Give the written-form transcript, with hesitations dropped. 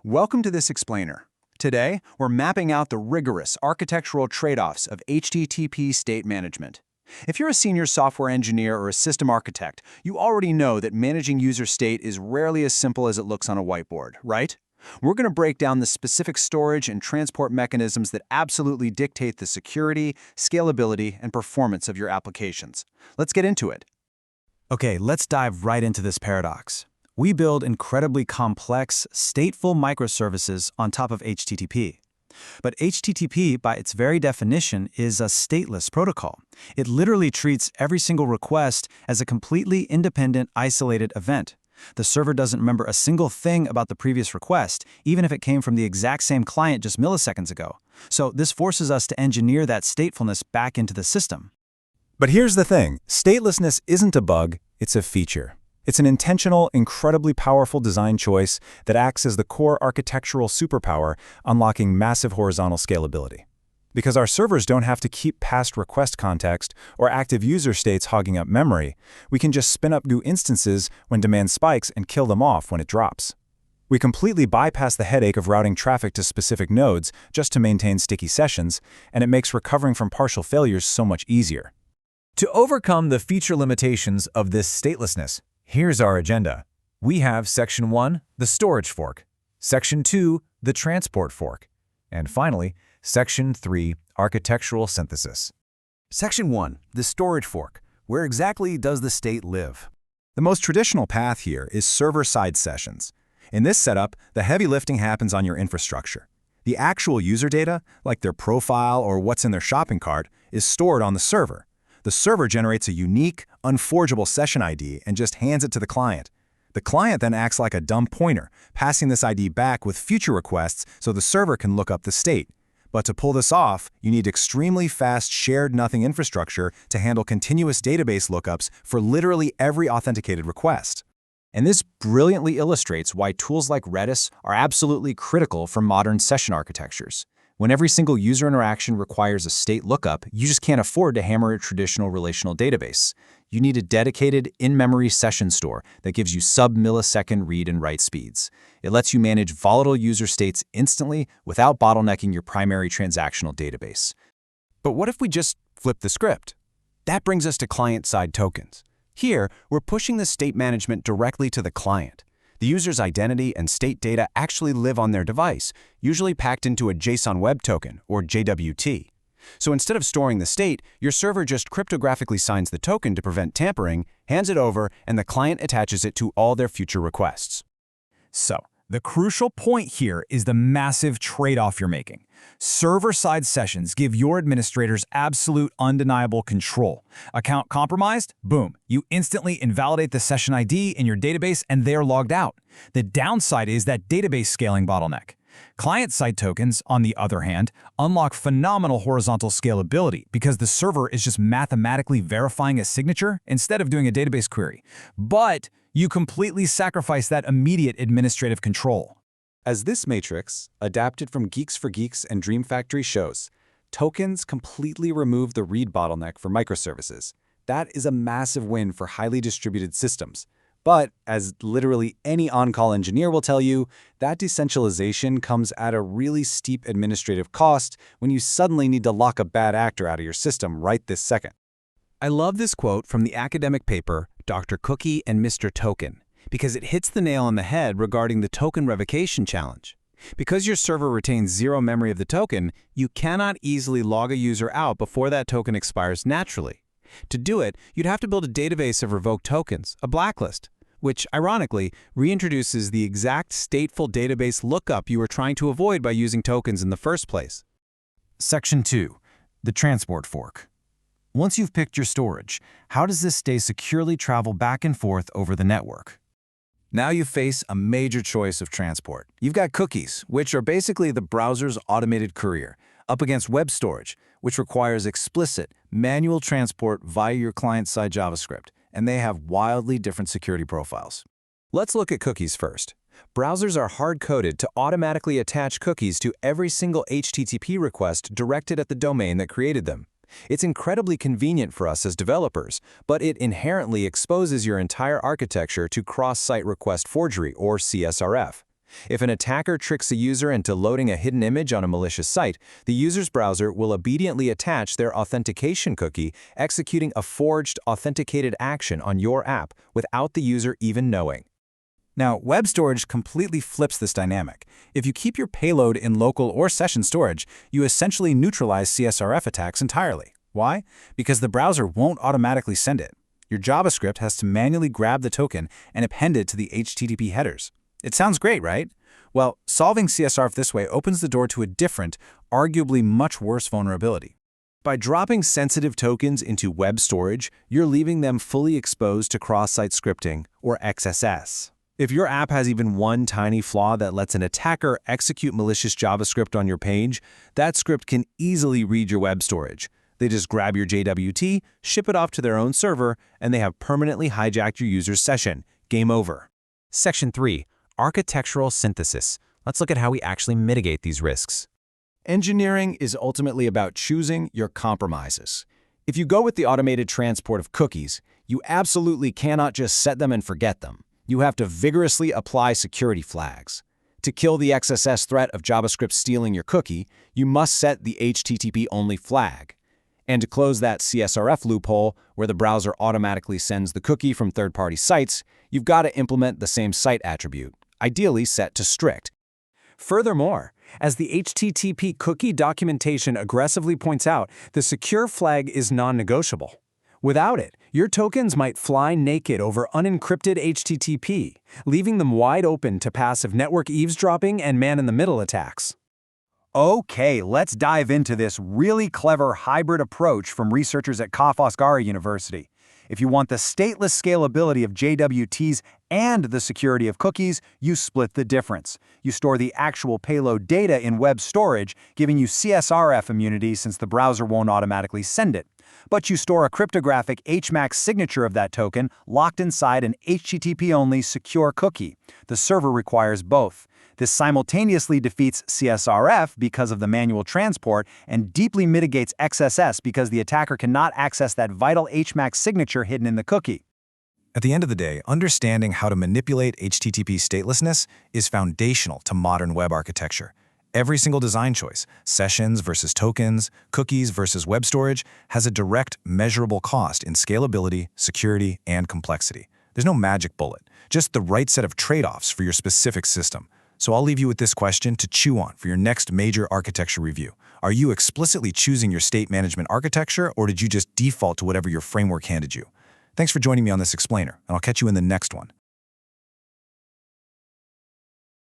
Welcome to this explainer. Today, we're mapping out the rigorous architectural trade-offs of HTTP state management. If you're a senior software engineer or a system architect, you already know that managing user state is rarely as simple as it looks on a whiteboard, right? We're going to break down the specific storage and transport mechanisms that absolutely dictate the security, scalability, and performance of your applications. Let's get into it. Okay, let's dive right into this paradox. We build incredibly complex, stateful microservices on top of HTTP. But HTTP, by its very definition, is a stateless protocol. It literally treats every single request as a completely independent, isolated event. The server doesn't remember a single thing about the previous request, even if it came from the exact same client just milliseconds ago. So this forces us to engineer that statefulness back into the system. But here's the thing, statelessness isn't a bug, it's a feature. It's an intentional, incredibly powerful design choice that acts as the core architectural superpower, unlocking massive horizontal scalability. Because our servers don't have to keep past request context or active user states hogging up memory, we can just spin up new instances when demand spikes and kill them off when it drops. We completely bypass the headache of routing traffic to specific nodes just to maintain sticky sessions, and it makes recovering from partial failures so much easier. To overcome the feature limitations of this statelessness, here's our agenda. We have Section 1, the storage fork, Section 2, the transport fork, and finally, Section 3, architectural synthesis. Section 1, the storage fork. Where exactly does the state live? The most traditional path here is server-side sessions. In this setup, the heavy lifting happens on your infrastructure. The actual user data, like their profile or what's in their shopping cart, is stored on the server. The server generates a unique, unforgeable session ID and just hands it to the client. The client then acts like a dumb pointer, passing this ID back with future requests so the server can look up the state. But to pull this off, you need extremely fast shared nothing infrastructure to handle continuous database lookups for literally every authenticated request. And this brilliantly illustrates why tools like Redis are absolutely critical for modern session architectures. When every single user interaction requires a state lookup, you just can't afford to hammer a traditional relational database. You need a dedicated in-memory session store that gives you sub-millisecond read and write speeds. It lets you manage volatile user states instantly without bottlenecking your primary transactional database. But what if we just flip the script? That brings us to client-side tokens. Here, we're pushing the state management directly to the client. The user's identity and state data actually live on their device, usually packed into a JSON Web Token, or JWT. So instead of storing the state, your server just cryptographically signs the token to prevent tampering, hands it over, and the client attaches it to all their future requests. So, the crucial point here is the massive trade-off you're making. Server-side sessions give your administrators absolute undeniable control. Account compromised? Boom. You instantly invalidate the session ID in your database and they're logged out. The downside is that database scaling bottleneck. Client-side tokens, on the other hand, unlock phenomenal horizontal scalability because the server is just mathematically verifying a signature instead of doing a database query. But you completely sacrifice that immediate administrative control. As this matrix, adapted from Geeks for Geeks and Dream Factory shows, tokens completely remove the read bottleneck for microservices. That is a massive win for highly distributed systems. But, as literally any on-call engineer will tell you, that decentralization comes at a really steep administrative cost when you suddenly need to lock a bad actor out of your system right this second. I love this quote from the academic paper, Dr. Cookie and Mr. Token, because it hits the nail on the head regarding the token revocation challenge. Because your server retains zero memory of the token, you cannot easily log a user out before that token expires naturally. To do it, you'd have to build a database of revoked tokens, a blacklist, which, ironically, reintroduces the exact stateful database lookup you were trying to avoid by using tokens in the first place. Section 2, the transport fork. Once you've picked your storage, how does this stay securely travel back and forth over the network? Now you face a major choice of transport. You've got cookies, which are basically the browser's automated courier, up against web storage, which requires explicit, manual transport via your client-side JavaScript, and they have wildly different security profiles. Let's look at cookies first. Browsers are hard-coded to automatically attach cookies to every single HTTP request directed at the domain that created them. It's incredibly convenient for us as developers, but it inherently exposes your entire architecture to cross-site request forgery, or CSRF. If an attacker tricks a user into loading a hidden image on a malicious site, the user's browser will obediently attach their authentication cookie, executing a forged, authenticated action on your app without the user even knowing. Now, web storage completely flips this dynamic. If you keep your payload in local or session storage, you essentially neutralize CSRF attacks entirely. Why? Because the browser won't automatically send it. Your JavaScript has to manually grab the token and append it to the HTTP headers. It sounds great, right? Well, solving CSRF this way opens the door to a different, arguably much worse vulnerability. By dropping sensitive tokens into web storage, you're leaving them fully exposed to cross-site scripting, or XSS. If your app has even one tiny flaw that lets an attacker execute malicious JavaScript on your page, that script can easily read your web storage. They just grab your JWT, ship it off to their own server, and they have permanently hijacked your user's session. Game over. Section 3. Architectural synthesis. Let's look at how we actually mitigate these risks. Engineering is ultimately about choosing your compromises. If you go with the automated transport of cookies, you absolutely cannot just set them and forget them. You have to vigorously apply security flags. To kill the XSS threat of JavaScript stealing your cookie, you must set the HttpOnly flag. And to close that CSRF loophole, where the browser automatically sends the cookie from third-party sites, you've got to implement the same site attribute, ideally set to strict. Furthermore, as the HTTP cookie documentation aggressively points out, the secure flag is non-negotiable. Without it, your tokens might fly naked over unencrypted HTTP, leaving them wide open to passive network eavesdropping and man-in-the-middle attacks. Okay, let's dive into this really clever hybrid approach from researchers at Kafosgari University. If you want the stateless scalability of JWTs and the security of cookies, you split the difference. You store the actual payload data in web storage, giving you CSRF immunity since the browser won't automatically send it. But you store a cryptographic HMAC signature of that token locked inside an HTTP-only secure cookie. The server requires both. This simultaneously defeats CSRF because of the manual transport and deeply mitigates XSS because the attacker cannot access that vital HMAC signature hidden in the cookie. At the end of the day, understanding how to manipulate HTTP statelessness is foundational to modern web architecture. Every single design choice, sessions versus tokens, cookies versus web storage, has a direct, measurable cost in scalability, security, and complexity. There's no magic bullet, just the right set of trade-offs for your specific system. So I'll leave you with this question to chew on for your next major architecture review. Are you explicitly choosing your state management architecture, or did you just default to whatever your framework handed you? Thanks for joining me on this explainer, and I'll catch you in the next one.